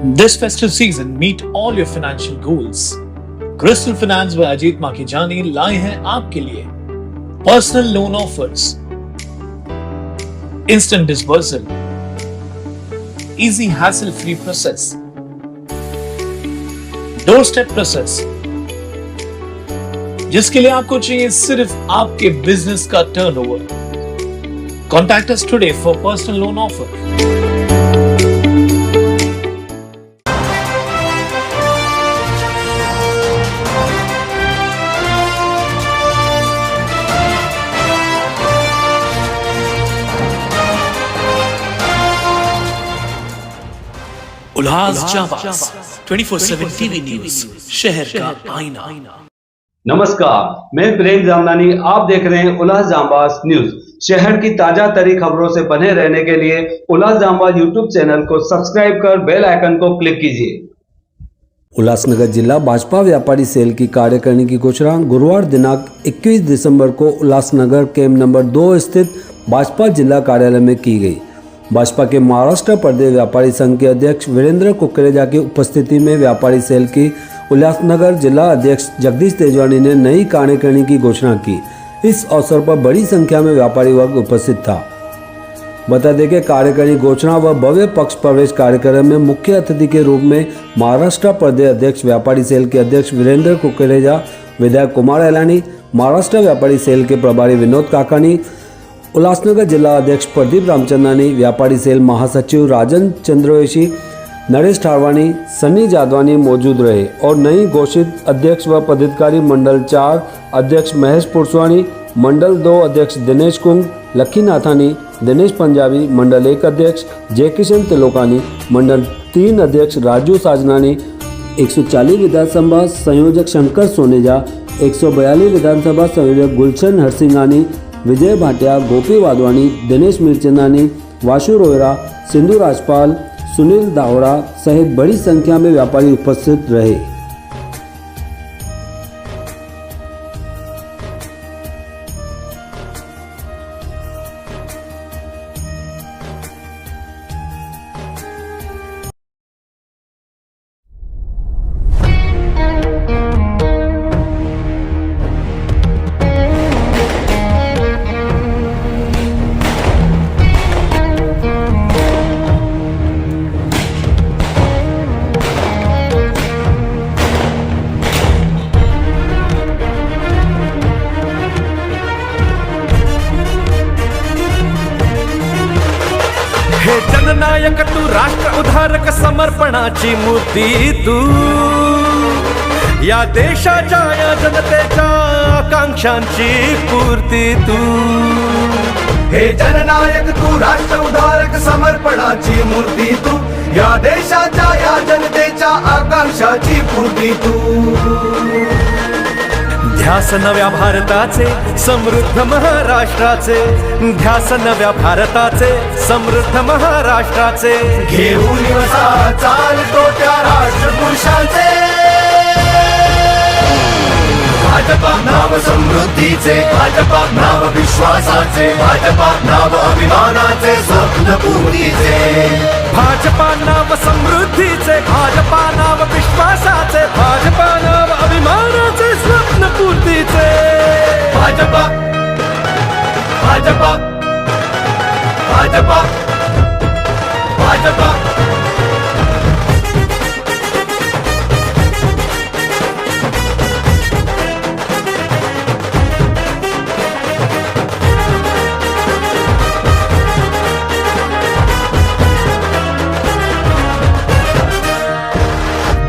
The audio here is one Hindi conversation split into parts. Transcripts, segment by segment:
This festive season, meet all your financial goals. Crystal Finance by Ajit Makijani लाए हैं आपके लिए personal loan offers, instant disbursal, easy hassle free process, door step process, जिसके लिए आपको चाहिए सिर्फ आपके बिजनेस का turnover. Contact us today for personal loan offer. Ullas Jabaz 24/7 TV news, शहर का आईना। नमस्कार, मैं प्रेम जामनानी, आप देख रहे हैं उल्लास जाबाज न्यूज। शहर की ताजा तरी खबरों से बने रहने के लिए उल्लास जाबाज यूट्यूब चैनल को सब्सक्राइब कर बेल आइकन को क्लिक कीजिए। उल्लासनगर जिला भाजपा व्यापारी सेल की कार्यकारिणी की घोषणा गुरुवार दिनांक 21 दिसंबर को उल्लासनगर कैंप नंबर 2 स्थित भाजपा जिला कार्यालय में की गई। भाजपा के महाराष्ट्र प्रदेश व्यापारी संघ के अध्यक्ष वीरेंद्र कुकरेजा की उपस्थिति में व्यापारी सेल की उल्लासनगर जिला अध्यक्ष जगदीश तेजवानी ने नई कार्यकारिणी की घोषणा की। इस अवसर पर बड़ी संख्या में व्यापारी वर्ग उपस्थित था। बता दें कि कार्यकारिणी घोषणा व भव्य पक्ष प्रवेश कार्यक्रम में मुख्य अतिथि के रूप में महाराष्ट्र प्रदेश अध्यक्ष व्यापारी सेल के अध्यक्ष वीरेंद्र कुकरेजा, विधायक कुमार एलानी, महाराष्ट्र व्यापारी सेल के प्रभारी विनोद काकानी, उल्लासनगर जिला अध्यक्ष प्रदीप रामचंदानी, व्यापारी सेल महासचिव राजन चंद्रवंशी, नरेश ठारवानी, सनी जादवानी मौजूद रहे और नई घोषित अध्यक्ष व पदाधिकारी मंडल 4 अध्यक्ष महेश पुरसवानी, मंडल 2 अध्यक्ष दिनेश कुंग, लखी नाथानी, दिनेश पंजाबी, मंडल 1 अध्यक्ष जयकिशन तिलोकानी, मंडल 3 अध्यक्ष राजू साजनानी, 140 विधानसभा संयोजक शंकर सोनेजा, 142 विधानसभा संयोजक गुलशन हरसिंगानी, विजय भाटिया, गोपी वाधवानी, दिनेश मिरचंदानी, वाशु रोहरा, सिंधु राजपाल, सुनील दावड़ा सहित बड़ी संख्या में व्यापारी उपस्थित रहे। हे जननायक तू, राष्ट्र उद्धारक, समर्पणाची मूर्ती तू, या देशाच्या या जनतेच्या आकांक्षांची पूर्ती तू। हे जननायक तू, राष्ट्र उद्धारक, समर्पणाची मूर्ती तू, या देशाच्या या जनतेच्या आकांक्षाची पूर्ती तू। ध्यास नव्या भारताचे, समृद्ध महाराष्ट्राचे, ध्यास नव्या भारताचे, समृद्ध महाराष्ट्राचे, घेऊन वसा चालतो त्या राष्ट्रपुरुषांचे। भाजपा नाव समृद्धीचे, भाजपा नाव विश्वासाचे, भाजपा नाव अभिमानाचे, स्वप्न पूर्तीचे। भाजपा नाव समृद्धीचे, भाजपा नाव विश्वासाचे, भाजपा नाव अभिमानाचे, स्वप्न पूर्तीचे। भाजपा भाजपा भाजपा भाजपा।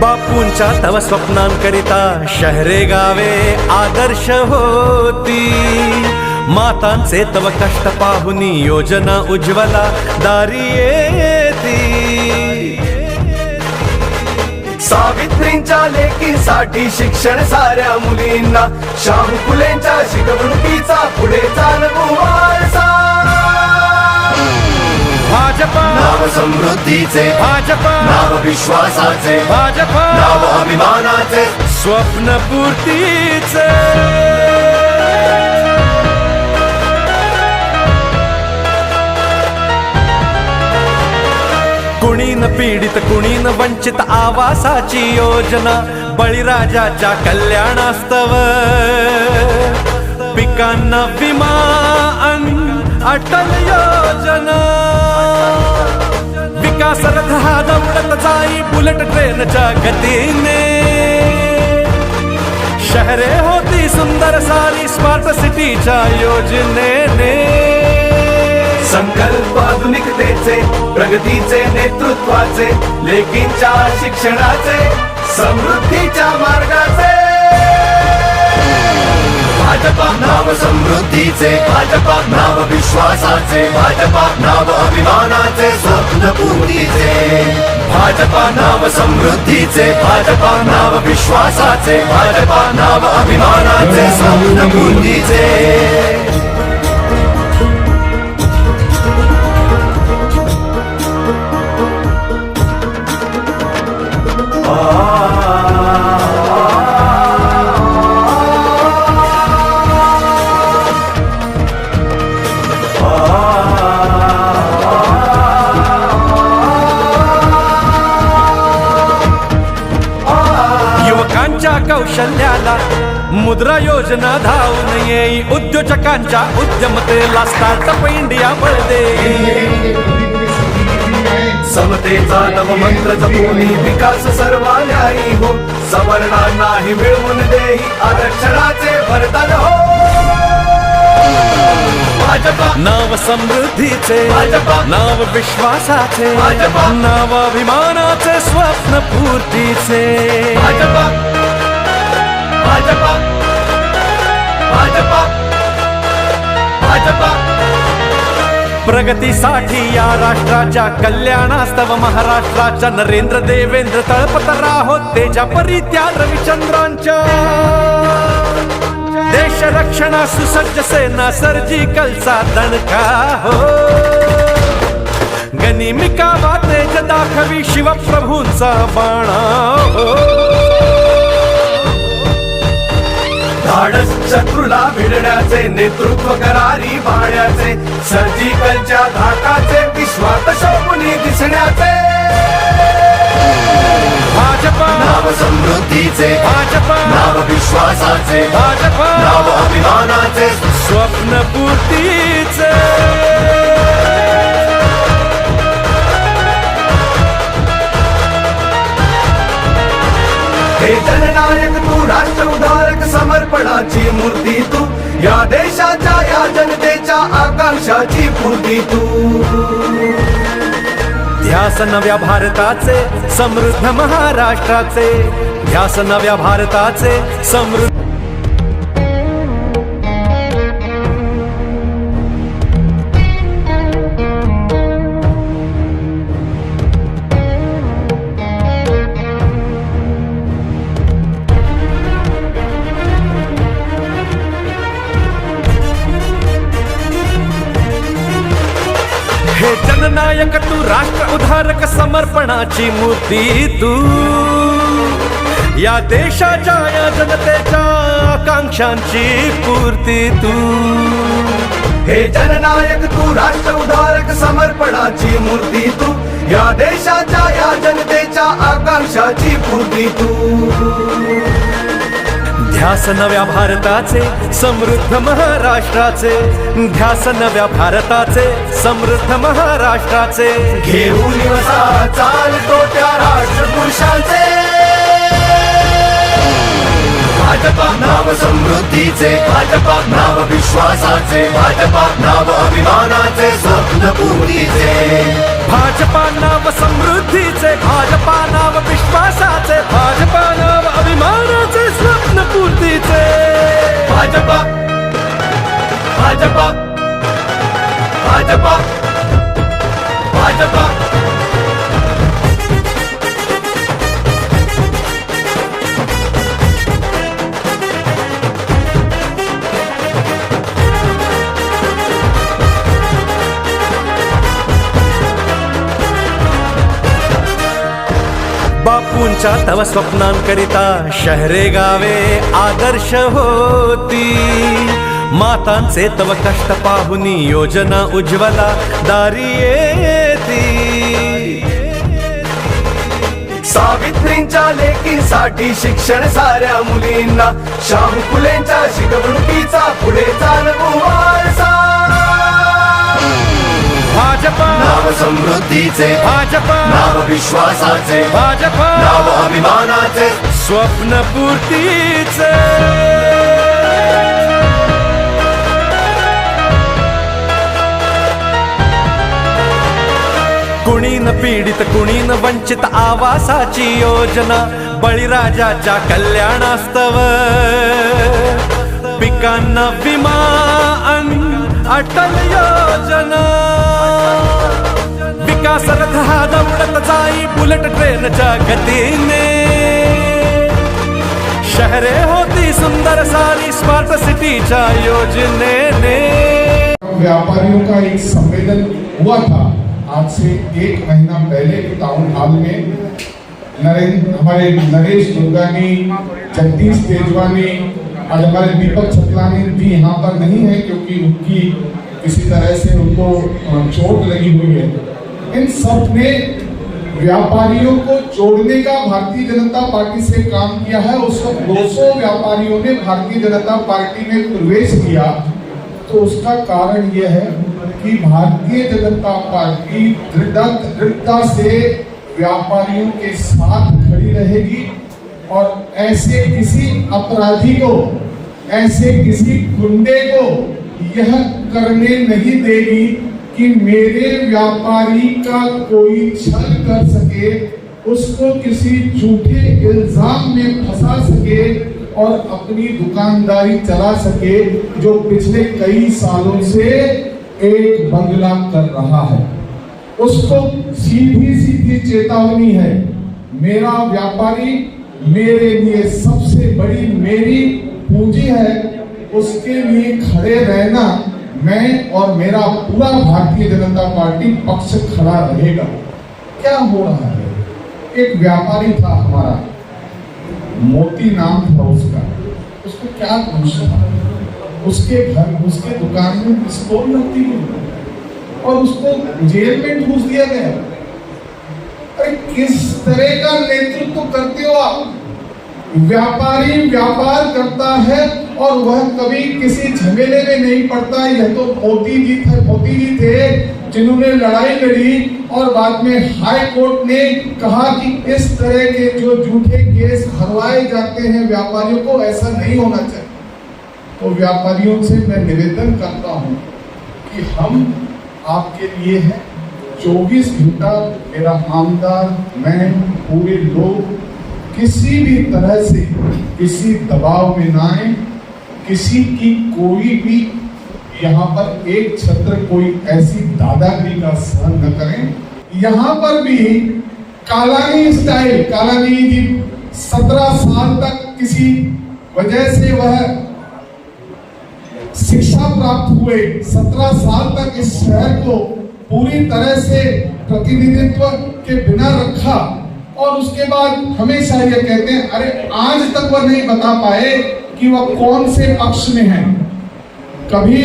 बापूंच्या तव स्वप्नांकरिता शहरे गावे आदर्श होती, मातांचे तव कष्ट पाहुनी योजना उज्ज्वला दारी येती। सावित्रींच्या लेकीसाठी शिक्षण साऱ्या मुलींना, शाहू फुलेंच्या शिकवणुकीचा पुढे चालवू वारसा। भाजपा नाव समृद्धीचे, भाजपा नाव विश्वासाचे, भाजपा नाव अभिमानाचे, स्वप्न पूर्तीचे। कुणी न पीडित कुणी न वंचित आवासाची योजना, बळीराजाच्या कल्याणास्तव पिकांना विमा अटल योजना। विकास रथ हा दौडत जाई बुलेट ट्रेनच्या गतीने, शहरे होती सुंदर सारी स्मार्ट सिटीच्या योजनेने। संकल्प आधुनिकतेचे प्रगतीचे नेतृत्वाचे, लेकींच्या शिक्षणाचे समृद्धीच्या मार्गाचे। भाजपा नाव समृद्धीचे, भाजपा नाव विश्वासाचे, भाजपा नाव अभिमानाचे स्वप्न पूर्तीचे। भाजपा नाव समृद्धीचे, भाजपा नाव विश्वासाचे, भाजपा नाव अभिमानाचे स्वप्न पूर्तीचे। युवकांच्या कौशल्याला मुद्रा योजना धावून येई, उद्योजकांच्या उद्यमतेला स्टार्टअप इंडिया बळ देई। समतेचा नव मंत्र जपून विकास सर्वांनी हो, सवर्णांनाही मिळवून देई आरक्षणाचे वरदान हो। भाजपा नाव समृद्धीचे, भाजपा नाव विश्वासाचे, भाजपा नाव अभिमानाचे स्वप्न पूर्तीचे। भाजपा भाजपा भाजपा भाजपा प्रगतीसाठी या राष्ट्राच्या कल्याणास्तव महाराष्ट्राच्या नरेंद्र देवेंद्र तळपतराव तेजा परित्या रविचंद्रांच्या। देश रक्षणा सुसज्ज सेना सर्जिकलचा दणका हो, गनिमिका वातेज दाखवी शिवप्रभूंचा बाणा हो। धाडस शत्रूला भिडण्याचे, नेतृत्व करारी बाण्याचे, सर्जिकलच्या धाकाचे, विश्वात शोभूनी दिसण्याचे। भाजपा नाव समृद्धीचे, भाजपा नाव विश्वासाचे, भाजपा नाव अभिमानाचे स्वप्न पूर्तीचे। हे जननायक तू, राष्ट्र उधारक समर्पणाची मूर्ती तू, या देशाच्या या जनतेच्या आकांक्षाची पूर्ती तू। ध्यास नव्या भारताचे समृद्ध महाराष्ट्राचे, ध्यास नव्या भारताचे समृद्ध। हे जननायक तू, राष्ट्र उधारक समर्पणाची मूर्ती तू, या देशाच्या या जनतेच्या आकांक्षांची पूर्ती तू। हे जननायक तू, राष्ट्र उधारक समर्पणाची मूर्ती तू, या देशाच्या या जनतेच्या आकांक्षाची पूर्ती तू। ध्यास नव्या भारताचे समृद्ध महाराष्ट्राचे, ध्यास नव्या भारताचे समृद्ध महाराष्ट्राचे। घेऊन वसा चालतो त्या राष्ट्रपुरुषांचे, भाजपा नाव समृद्धीचे, भाजपा नाव विश्वासाचे, भाजपा नाव अभिमानाचे स्वप्न पूर्तीचे। भाजपा नाव समृद्धीचे, भाजपा नाव विश्वासाचे, भाजपा नाव अभिमानाचे स्वप्न पूर्तीचे। भाजपा भाजपा भाजपा भाजपा बापूंच्या तव स्वप्नांकरिता शहरे गावे आदर्श होती, मातांचे तव कष्ट पाहुनी योजना उज्ज्वला दारी येती। सावित्रींच्या लेकींसाठी शिक्षण साऱ्या मुलींना, शाहू फुलेंच्या शिकवणुकीचा पुढे चालवू वारसा. भाजपा नाव समृद्धीचे, भाजपा नाव विश्वासाचे, भाजपा नाव अभिमानाचे, स्वप्न पूर्तीचे. कुणी न पीडित कुणी न वंचित आवासाची योजना, बळीराजाच्या कल्याणास्तव पिकांना विमा अटल योजना. विकास रथ हा दौडत जाई बुलेट ट्रेनच्या गतीने, शहरे होती सुंदर सारी स्मार्ट सिटीच्या योजनेने. व्यापारियों का एक सम्मेलन हुआ था आज से 1 महीना पहले टाउन हॉल में. हमारे नरेश दुर्गानी, जगदीश तेजवानी और हमारे दीपक छतलानी भी यहाँ पर नहीं है क्योंकि उनकी किसी तरह से उनको चोट लगी हुई है. इन सब ने व्यापारियों को जोड़ने का भारतीय जनता पार्टी से काम किया है. उस वक्त 200 व्यापारियों ने भारतीय जनता पार्टी में प्रवेश किया. तो उसका कारण यह है कि भारतीय जनता पार्टी दृढ़ता से व्यापारियों के साथ खड़ी रहेगी और ऐसे किसी अपराधी को, ऐसे किसी गुंडे को यह करने नहीं देगी कि मेरे व्यापारी का कोई छल कर सके, उसको किसी झूठे इल्जाम में फंसा सके और अपनी दुकानदारी चला सके, जो पिछले कई सालों से एक बंगला कर रहा है. उसको सीधी सीधी चेतावनी है, मेरा व्यापारी मेरे लिए सबसे बड़ी मेरी पूंजी है, उसके लिए खड़े रहना मैं और मेरा पूरा भारतीय जनता पार्टी पक्ष खड़ा रहेगा. क्या हो रहा है? एक व्यापारी था हमारा, मोती नाम था उसका. उसको क्या दोष था? उसके घर, उसके दुकान में पिस्तौल रखी हुई और उसको जेल में ठूस दिया गया. अरे किस तरह का नेतृत्व करते हो आप? व्यापारी व्यापार करता है और वह कभी किसी झमेले में नहीं पड़ता. यह तो मोदी जी थे जिन्होंने लड़ाई लड़ी और बाद में हाई कोर्ट ने कहा कि इस तरह के जो झूठे केस भरवाए जाते हैं व्यापारियों को, ऐसा नहीं होना चाहिए. तो व्यापारियों से मैं निवेदन करता हूं कि हम आपके लिए हैं. 24 घंटा मेरा आमदार, मैं, पूरे लोग किसी भी तरह से किसी दबाव में ना आए, किसी की कोई भी यहाँ पर एक छत्र कोई ऐसी दादागिरी का सहन न करें. यहाँ पर भी कालानी स्टाइल, कालानी जी 17 साल तक किसी वजह से वह शिक्षा प्राप्त हुए, 17 साल तक इस शहर को पूरी तरह से प्रतिनिधित्व के बिना रखा और उसके बाद हमेशा ये कहते हैं, अरे आज तक वह नहीं बता पाए कि वह कौन से पक्ष में है. कभी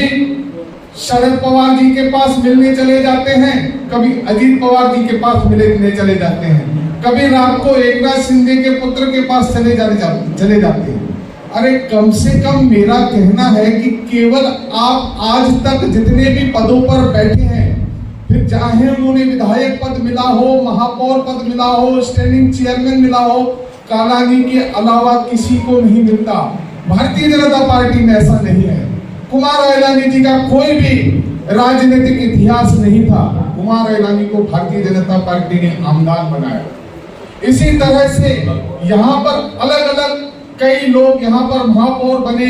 शरद पवार जी के पास मिलने चले जाते हैं, कभी अजीत पवार जी के पास मिलने चले जाते हैं, कभी रात को एकनाथ शिंदे के पुत्र के पास चले जाते हैं. अरे कम से कम मेरा कहना है कि केवल आप आज तक जितने भी पदों पर बैठे हैं, फिर चाहे उन्होंने विधायक पद मिला हो, महापौर पद मिला हो, स्टैंडिंग चेयरमैन मिला हो, कालानी के अलावा किसी को नहीं मिलता. भारतीय जनता पार्टी में ऐसा नहीं है. कुमार अयलानी जी का कोई भी राजनीतिक इतिहास नहीं था. कुमार अयलानी को भारतीय जनता पार्टी ने आमदार बनाया. इसी तरह से यहाँ पर अलग अलग कई लोग यहाँ पर महापौर बने,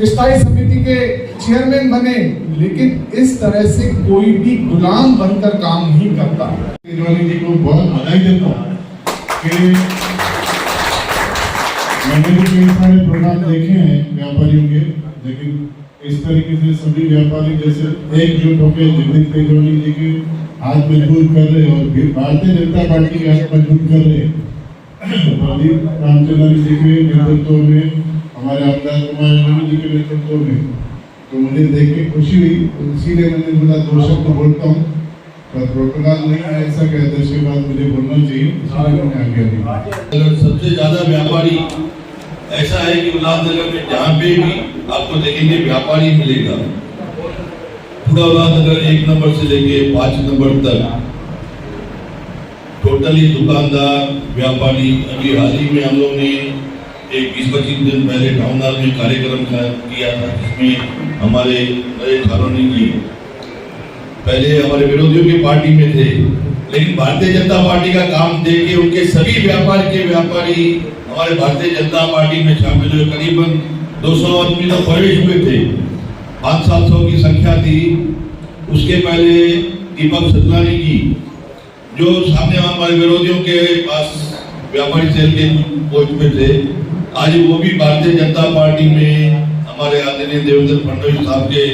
स्थायी समिति के चेयरमैन बने, लेकिन इस तरह से कोई भी गुलाम बनकर काम नहीं करता. तेजवानी जी को बहुत बधाई देता हूँ कि मैंने भी कई सारे प्रोग्राम देखे हैं व्यापारियों के, लेकिन इस तरीके से सभी व्यापारी जैसे एकजुट होकर जगदीश तेजवानी जी के हाथ मजबूत कर रहे और भारतीय जनता पार्टी के हाथ मजबूत कर रहे. प्रदीप रामचंद्र जी के नेतृत्व में, हमारे आमदार कुमार जी के नेतृत्व में, तो मुझे देख के खुशी हुई. इसीलिए मैंने बोला 2 शब्द बोलता हूँ. पर प्रोटोकॉल नहीं है ऐसा कि अध्यक्ष के बाद मुझे बोलना चाहिए, इसलिए मैंने आज्ञा दी। अगर सबसे ज्यादा व्यापारी ऐसा है कि उल्लासनगर में जहाँ पे भी आपको देखेंगे व्यापारी मिलेगा। पूरा उल्लासनगर 1 नंबर से लेके 5 नंबर तक टोटली दुकानदार व्यापारी। अभी हाल ही में हम लोग ने एक 20-25 दिन पहले टाउन हॉल में कार्यक्रम किया था, जिसमें हमारे नरेश कॉलोनी की पहले हमारे विरोधियों की पार्टी में थे, लेकिन भारतीय जनता पार्टी का काम देख के उनके सभी व्यापारी हमारे भारतीय जनता पार्टी में शामिल हुए। करीबन 200 आदमी तो प्रवेश हुए थे, 500-700 की संख्या थी। उसके पहले दीपक सतलानी की जो सामने हमारे विरोधियों के पास व्यापारी सेल के पोस्ट पे थे, आज वो भी भारतीय जनता पार्टी में हमारे आदरणीय देवेंद्र फडणवीस साहब के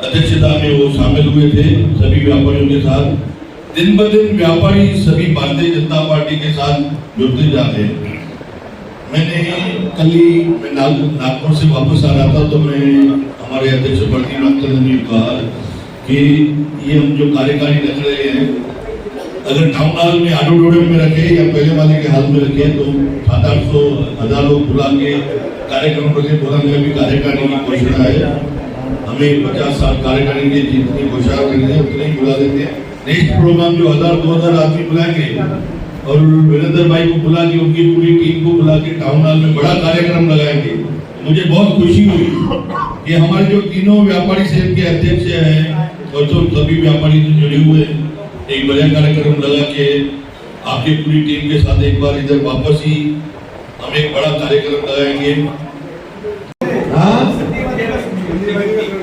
अध्यक्षता में वो शामिल हुए थे सभी व्यापारियों के साथ। दिन ब दिन व्यापारी सभी भारतीय जनता पार्टी के साथ जुड़ते जा रहे हैं। मैंने कल ही नागपुर से वापस आ रहा था तो मैं हमारे अध्यक्ष प्रदीप रंजन ने कहा कि ये हम जो कार्यकारी रख रहे हैं, अगर टाउन हॉल में ऑडिटोरियम में रखे या पहले वाले के हाल में रखे तो 700-800 लोग बुला के कार्यक्रम रखे। बुलाने भी कार्यकारी की घोषणा है, हमें 50 कार्यकारी के जितनी घोषणा करनी है उतने ही बुला देते हैं। नेक्स्ट प्रोग्राम जो 1000-2000 आदमी बुलाएंगे और वीरेंद्र भाई को बुला के उनकी पूरी टीम को बुला के टाउन हॉल में बड़ा कार्यक्रम लगाएंगे। मुझे बहुत खुशी हुई कि हमारे जो तीनों व्यापारी सेल के अध्यक्ष हैं और तो सभी व्यापारी जो जुड़े हुए एक बड़ा कार्यक्रम लगा के आपकी पूरी टीम के साथ एक बार इधर वापस ही हम एक बड़ा कार्यक्रम लगाएंगे।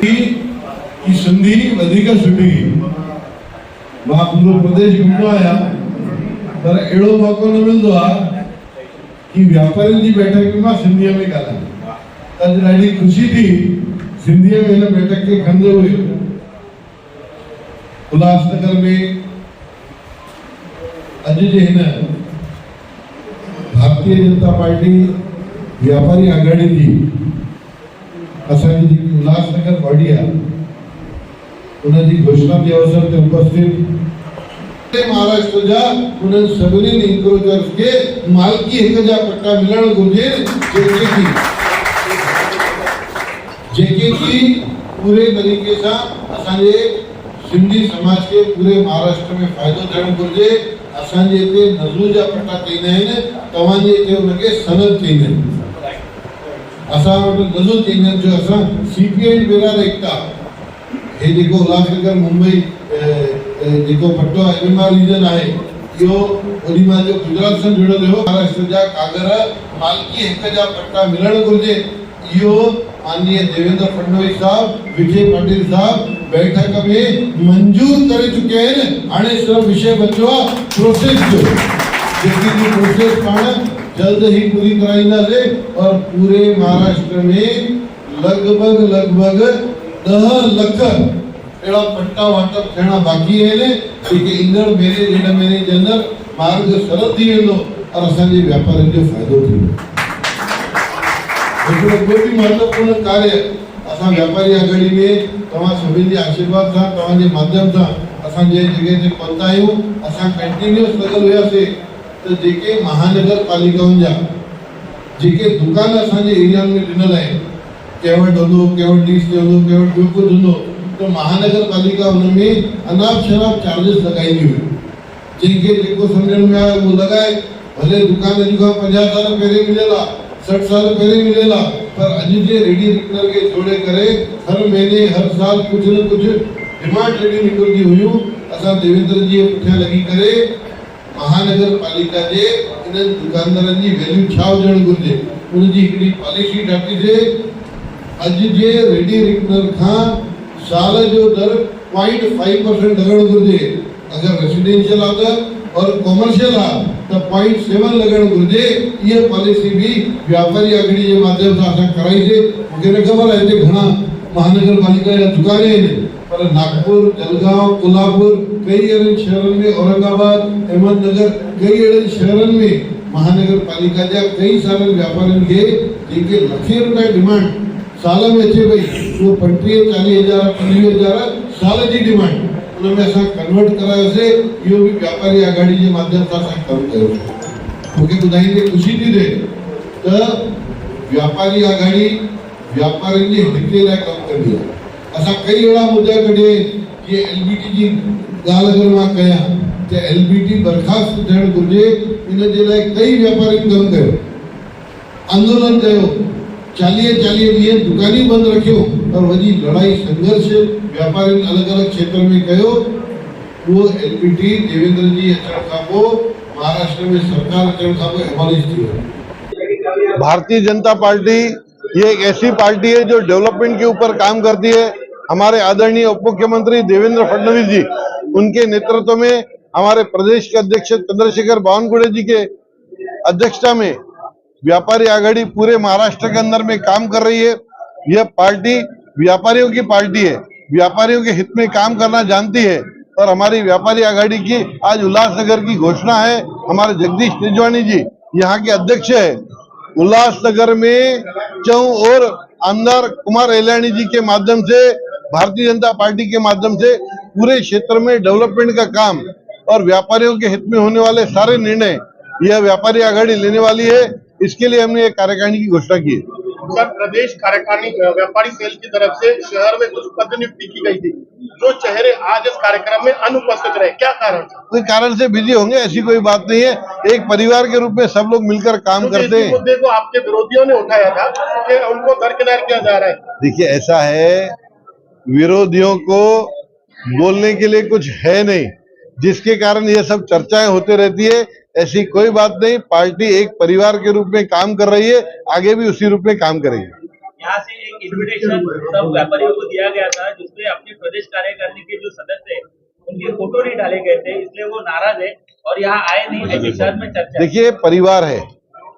की संधि वधिक सुठी मां पूरो प्रदेश घूमो आया पर एड़ो मौको न मिलंदो आहे कि व्यापारियुनि जी बैठक में मां सिंधीअ में ॻाल्हायां। अॼु ॾाढी खुशी थी सिंधीअ में हिन बैठक खे कंदे हुए उल्हासनगर में अॼु जे हिन भारतीय जनता पार्टी व्यापारी आघाड़ी जी असांजी जेकी उल्हासनगर बॉडी आहे उनजी घोषणा जे अवसर ते उपस्थित महाराष्ट्र जा उन्हनि सभिनी इंक्रोचर्स खे मालकी हिक जा पट्टा मिलण घुर्जे जेके की पूरे तरीके सां असांजे सिंधी समाज के पूरे महाराष्ट्र में फायदो थियण घुर्जे। असांजे हिते नज़ू जा पट्टा चईंदा आहिनि, तव्हांजे हिते उनखे सनद चईंदा आहिनि। असां वटि नज़ू चईंदा आहिनि जो असां CPI बेरार एकता हे जेको उल्हासनगर मुंबई जेको पट्टो MMR रीजन आहे इहो ओॾी महिल जो गुजरात सां जुड़ियल हुयो। महाराष्ट्र जा कागर मालकी हिक जा पट्टा मिलण घुर्जे। इहो माननीय देवेंद्र फडणवीस साहब, विजय पाटिल साहब बैठक में मंजूर करे चुके हैं। हाणे सिर्फ विषय बचो आहे प्रोसेस जो, जेकी प्रोसेस पाण जल्द ही पूरी कराईंदासीं और पूरे महाराष्ट्र में लगभग 10 लख अहिड़ा पट्टा वाटप थियणा बाक़ी आहिनि जेके ईंदड़ महीने ॾेढ महीने जे अंदरि मार्ग सरल थी वेंदो और असांजे व्यापारियुनि जो फ़ाइदो थी वेंदो। हिकिड़ो ॿियो बि महत्वपूर्ण कार्य असां व्यापारी आघाड़ी में तव्हां सभिनी जे आशीर्वाद सां, तव्हांजे माध्यम सां असां जंहिं जॻह ते पहुता आहियूं, असां कंटिन्यूअस लॻल हुयासीं त जेके महानगर पालिकाउनि जा जेके दुकान असांजे एरिया में ॾिनल आहिनि, केवट हूंदो, केवट डीस हूंदो, केवट ॿियो कुझु हूंदो, तो महानगर पालिका उनमें अनाप शनाप चार्जिस लगाईंदी हुई। जिनके जेको समझण में आयो वो लगाए, भले दुकान अॼु खां 50 साल पहिरें मिलियल आहे, 60 साल पहिरें मिलियल आहे, पर अॼु जे रेडी रिकनर खे जोड़े करे हर महीने हर साल कुझु न कुझु डिमांड रेडी निकिरंदी हुयूं। असां देवेंद्र जी पुठियां लॻी करे महानगर पालिका जे इन्हनि दुकानदारनि जी वैल्यू छा हुजणु घुरिजे उनजी हिकिड़ी पॉलिसी ठाहीसीं। अॼु जे रेडी रिकनर खां साल जो दर 0.5% लॻणु घुरिजे। अगर रेसिडेंशियल आहे और कॉमर्शियल आहे त 0.7 लॻणु घुरिजे। इहा पॉलिसी भी व्यापारी आघाड़ी जे माध्यम सां असां कराईसीं। मूंखे न ख़बर आहे हिते घणा महानगर पालिका जा दुकान आहिनि, पर नागपुर, जलगांव, कोल्हापुर, कई अहिड़नि शहरनि में, औरंगाबाद, अहमदनगर, कई अहिड़नि शहरनि में महानगर पालिका जा कई सारनि व्यापारियुनि खे जेके लखे रुपए डिमांड साल में अचे पई, वो 35-40 हज़ार 50 हज़ार साल जी डिमांड उन्होंने ऐसा कन्वर्ट करा से यो भी व्यापारी आघाड़ी के माध्यम से ऐसा काम करो क्योंकि बुधाई खुशी थी दे तो व्यापारी आघाड़ी व्यापारी हितेला काम कर दिया ऐसा कई बड़ा मुद्दा कड़े कि एलबीटी जी गाल अगर वहाँ कया तो एलबीटी बर्खास्त थियण घुर्जे इन जे लाइ कई व्यापारी कम कयो आंदोलन कयो 40 ॾींहं दुकानी बंद रखियो और वही लड़ाई संघर्ष व्यापारी अलग अलग क्षेत्र में कयो वो एलबीटी देवेंद्र जी अचण खां पोइ महाराष्ट्र में सरकार अचण खां पोइ एबॉलिश थी वियो। भारतीय जनता पार्टी ये एक ऐसी पार्टी है जो डेवलपमेंट के ऊपर काम करती है। हमारे आदरणीय उप मुख्यमंत्री देवेंद्र फडणवीस जी उनके नेतृत्व में हमारे प्रदेश के अध्यक्ष चंद्रशेखर बावनकुळे जी के अध्यक्षता में व्यापारी आघाड़ी पूरे महाराष्ट्र के अंदर में काम कर रही है। यह पार्टी व्यापारियों की पार्टी है, व्यापारियों के हित में काम करना जानती है और हमारी व्यापारी आघाड़ी की आज उल्लासनगर की घोषणा है। हमारे जगदीश तेजवानी जी यहाँ के अध्यक्ष है। उल्लासनगर में और आमदार कुमार एलानी जी के माध्यम से भारतीय जनता पार्टी के माध्यम से पूरे क्षेत्र में डेवलपमेंट का काम और व्यापारियों के हित में होने वाले सारे निर्णय यह व्यापारी आघाड़ी लेने वाली है। इसके लिए हमने एक कार्यकारिणी की घोषणा की है। सर, प्रदेश कार्यकारिणी व्यापारी सेल की तरफ से शहर में कुछ पद नियुक्ति की गई थी, जो चेहरे आज इस कार्यक्रम में अनुपस्थित रहे, क्या कारण? कोई कारण से बिजी होंगे, ऐसी कोई बात नहीं है। एक परिवार के रूप में सब लोग मिलकर काम करते हैं। मुद्दे को आपके विरोधियों ने उठाया था कि उनको दरकिनार किया जा रहा है। देखिए, ऐसा है, विरोधियों को बोलने के लिए कुछ है नहीं, जिसके कारण ये सब चर्चाएं होते रहती है। ऐसी कोई बात नहीं। पार्टी एक परिवार के रूप में काम कर रही है, आगे भी उसी रूप में काम करेगी। यहाँ से एक इन्विटेशन सब व्यापारियों को दिया गया था, जिसमें अपने प्रदेश कार्यकारिणी के जो सदस्य हैं उनके फोटो नहीं डाले गए थे, इसलिए वो नाराज है और यहाँ आए नहीं। ऐसे शहर में चर्चा। देखिए, परिवार है,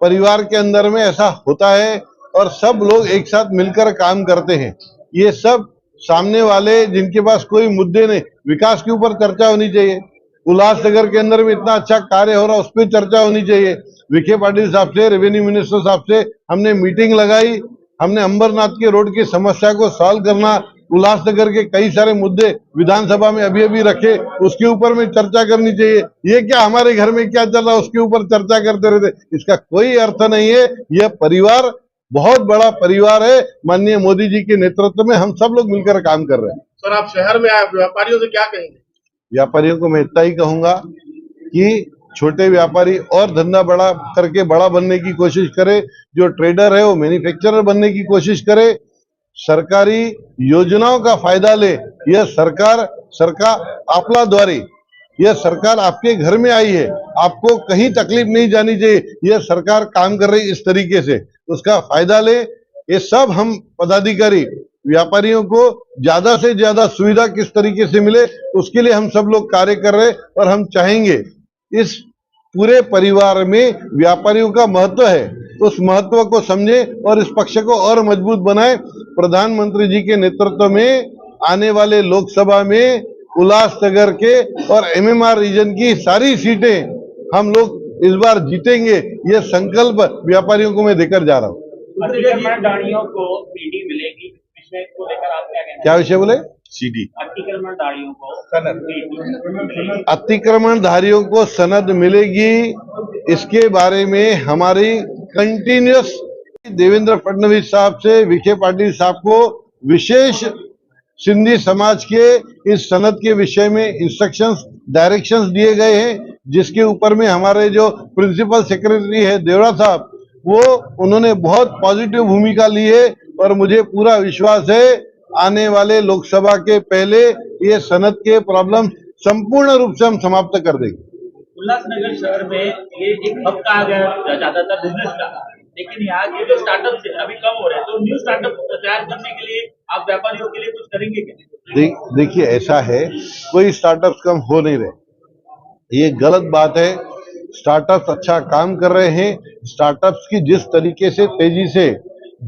परिवार के अंदर में ऐसा होता है और सब लोग एक साथ मिलकर काम करते हैं। ये सब सामने वाले जिनके पास कोई मुद्दे नहीं, विकास के ऊपर चर्चा होनी चाहिए। उल्लासनगर के अंदर में इतना अच्छा कार्य हो रहा, उस पर चर्चा होनी चाहिए। विखे पाटिल साहब से, रेवेन्यू मिनिस्टर साहब से हमने मीटिंग लगाई। हमने अंबरनाथ के रोड की समस्या को सॉल्व करना, उल्लासनगर के कई सारे मुद्दे विधानसभा में अभी रखे, उसके ऊपर में चर्चा करनी चाहिए। ये क्या हमारे घर में क्या चल रहा है उसके ऊपर चर्चा करते रहते, इसका कोई अर्थ नहीं है। यह परिवार बहुत बड़ा परिवार है। माननीय मोदी जी के नेतृत्व में हम सब लोग मिलकर काम कर रहे हैं। सर, आप शहर में आए, व्यापारियों से क्या कहेंगे? व्यापारियों को मैं इतना ही कहूंगा कि छोटे व्यापारी और धंधा बड़ा करके बड़ा बनने की कोशिश करे। जो ट्रेडर है वो मैन्युफैक्चरर बनने की कोशिश करे। सरकारी योजनाओं का फायदा ले। यह सरकार आपला द्वारे, यह सरकार आपके घर में आई है, आपको कहीं तकलीफ नहीं जानी चाहिए। यह सरकार काम कर रही इस तरीके से, उसका फायदा ले। ये सब हम पदाधिकारी व्यापारियों को ज्यादा से ज्यादा सुविधा किस तरीके से मिले, उसके लिए हम सब लोग कार्य कर रहे हैं और हम चाहेंगे इस पूरे परिवार में व्यापारियों का महत्व है, उस महत्व को समझे और इस पक्ष को और मजबूत बनाए। प्रधानमंत्री जी के नेतृत्व में आने वाले लोकसभा में उल्लासनगर के और एमएमआर रीजन की सारी सीटें हम लोग इस बार जीतेंगे। यह संकल्प व्यापारियों को मैं देकर जा रहा हूँ। अतिक्रमणदारियों को सीडी मिलेगी, विषय को लेकर आप क्या कहना? क्या विषय बोले? सीडी। अतिक्रमणदारियों को अतिक्रमणधारियों को सनद मिलेगी, इसके बारे में हमारी कंटिन्यूअस देवेंद्र फडणवीस साहब से विखे पाटिल साहब को विशेष सिंधी समाज के इस सनद के विषय में इंस्ट्रक्शंस, डायरेक्शंस दिए गए हैं, जिसके ऊपर में हमारे जो प्रिंसिपल सेक्रेटरी है देवरा साहब, वो उन्होंने बहुत पॉजिटिव भूमिका ली है और मुझे पूरा विश्वास है आने वाले लोकसभा के पहले ये सनद के प्रॉब्लम संपूर्ण रूप से हम समाप्त कर देंगे। उल्लासनगर शहर में ये एक हब कहा गया ज्यादातर बिजनेस का, लेकिन यहाँ के जो स्टार्टअप अभी कम हो रहे हैं, तो न्यू स्टार्टअप तैयार करने के लिए आप व्यापारियों के लिए कुछ करेंगे क्या? देखिए, ऐसा है, कोई स्टार्टअप कम हो नहीं रहे, ये गलत बात है। स्टार्टअप्स अच्छा काम कर रहे हैं। स्टार्टअप्स की जिस तरीके से तेजी से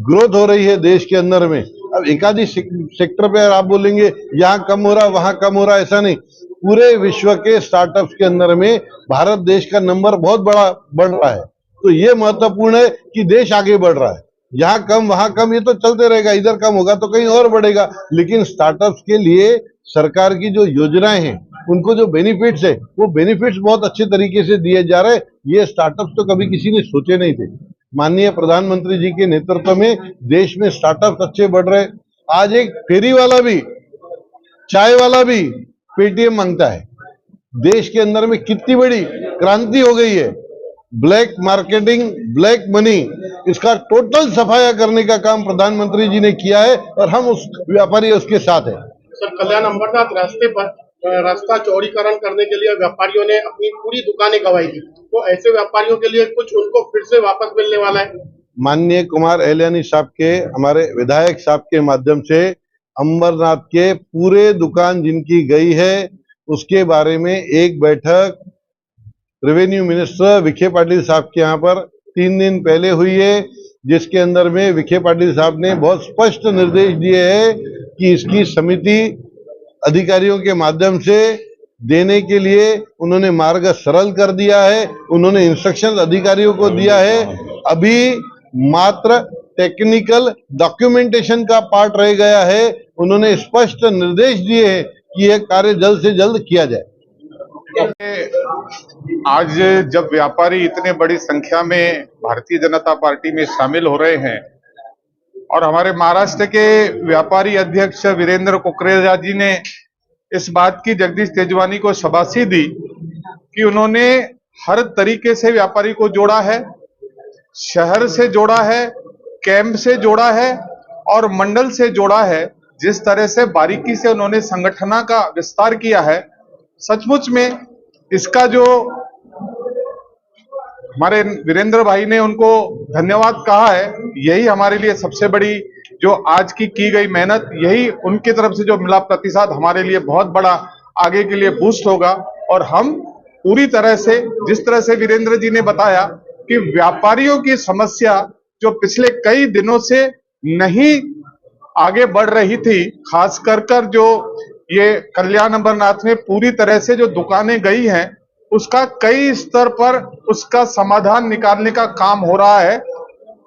ग्रोथ हो रही है देश के अंदर में, अब एकाधी सेक्टर पे आप बोलेंगे यहाँ कम हो रहा, वहां कम हो रहा, ऐसा नहीं। पूरे विश्व के स्टार्टअप्स के अंदर में भारत देश का नंबर बहुत बड़ा बढ़ रहा है। तो ये महत्वपूर्ण है कि देश आगे बढ़ रहा है। यहाँ कम वहां कम, ये तो चलते रहेगा। इधर कम होगा तो कहीं और बढ़ेगा। लेकिन स्टार्टअप्स के लिए सरकार की जो योजनाएं हैं, उनको जो बेनिफिट्स है, वो बेनिफिट्स बहुत अच्छे तरीके से दिए जा रहे हैं। ये स्टार्टअप्स तो कभी किसी ने सोचे नहीं थे। माननीय प्रधानमंत्री जी के नेतृत्व में देश में स्टार्टअप्स अच्छे बढ़ रहे। आज एक फेरी वाला भी, चाय वाला भी पेटीएम मांगता है। देश के अंदर में कितनी बड़ी क्रांति हो गई है। ब्लैक मार्केटिंग, ब्लैक मनी, इसका टोटल सफाया करने का काम प्रधानमंत्री जी ने किया है और हम उस व्यापारी उसके साथ है। सर, कल्याण अंबरनाथ रास्ते पर रास्ता चौड़ीकरण करने के लिए व्यापारियों ने अपनी पूरी दुकानें गंवाई थी, तो ऐसे व्यापारियों के लिए कुछ उनको फिर से वापस मिलने वाला है? माननीय कुमार एलियानी साहब के, हमारे विधायक साहब के माध्यम से अंबरनाथ के पूरे दुकान जिनकी गई है, उसके बारे में एक बैठक रेवेन्यू मिनिस्टर विखे पाटिल साहब के यहाँ पर 3 दिन पहले हुई है, जिसके अंदर में विखे पाटिल साहब ने बहुत स्पष्ट निर्देश दिए हैं कि इसकी समिति अधिकारियों के माध्यम से देने के लिए उन्होंने मार्ग सरल कर दिया है। उन्होंने इंस्ट्रक्शन अधिकारियों को दिया है। अभी मात्र टेक्निकल डॉक्यूमेंटेशन का पार्ट रह गया है। उन्होंने स्पष्ट निर्देश दिए हैं कि यह कार्य जल्द से जल्द किया जाए। आज जब व्यापारी इतने बड़ी संख्या में भारतीय जनता पार्टी में शामिल हो रहे हैं और हमारे महाराष्ट्र के व्यापारी अध्यक्ष वीरेंद्र कुकरेजा जी ने इस बात की जगदीश तेजवानी को शाबाशी दी कि उन्होंने हर तरीके से व्यापारी को जोड़ा है, शहर से जोड़ा है, कैंप से जोड़ा है और मंडल से जोड़ा है। जिस तरह से बारीकी से उन्होंने संगठन का विस्तार किया है, सचमुच में इसका जो हमारे वीरेंद्र भाई ने उनको धन्यवाद कहा है, यही हमारे लिए सबसे बड़ी जो आज की गई मेहनत, यही उनकी तरफ से जो मिला प्रतिसाद हमारे लिए बहुत बड़ा आगे के लिए बूस्ट होगा। और हम पूरी तरह से, जिस तरह से वीरेंद्र जी ने बताया कि व्यापारियों की समस्या जो पिछले कई दिनों से नहीं आगे बढ़ रही थी, खास कर जो ये कल्याण अंबरनाथ में पूरी तरह से जो दुकानें गई हैं, उसका कई स्तर पर उसका समाधान निकालने का काम हो रहा है।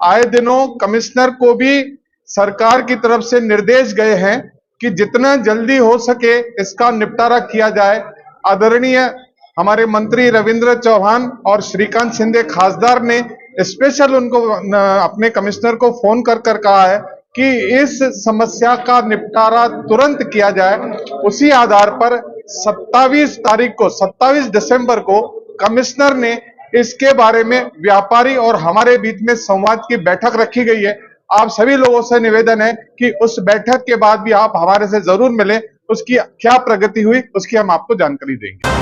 आए दिनों कमिश्नर को भी सरकार की तरफ से निर्देश गए हैं कि जितना जल्दी हो सके इसका निपटारा किया जाए। आदरणीय हमारे मंत्री रविंद्र चौहान और श्रीकांत शिंदे खासदार ने स्पेशल उनको अपने कमिश्नर को फोन कर कहा है कि इस समस्या का निपटारा तुरंत किया जाए। उसी आधार पर 27 दिसंबर को कमिश्नर ने इसके बारे में व्यापारी और हमारे बीच में संवाद की बैठक रखी गई है। आप सभी लोगों से निवेदन है कि उस बैठक के बाद भी आप हमारे से जरूर मिलें, उसकी क्या प्रगति हुई उसकी हम आपको जानकारी देंगे।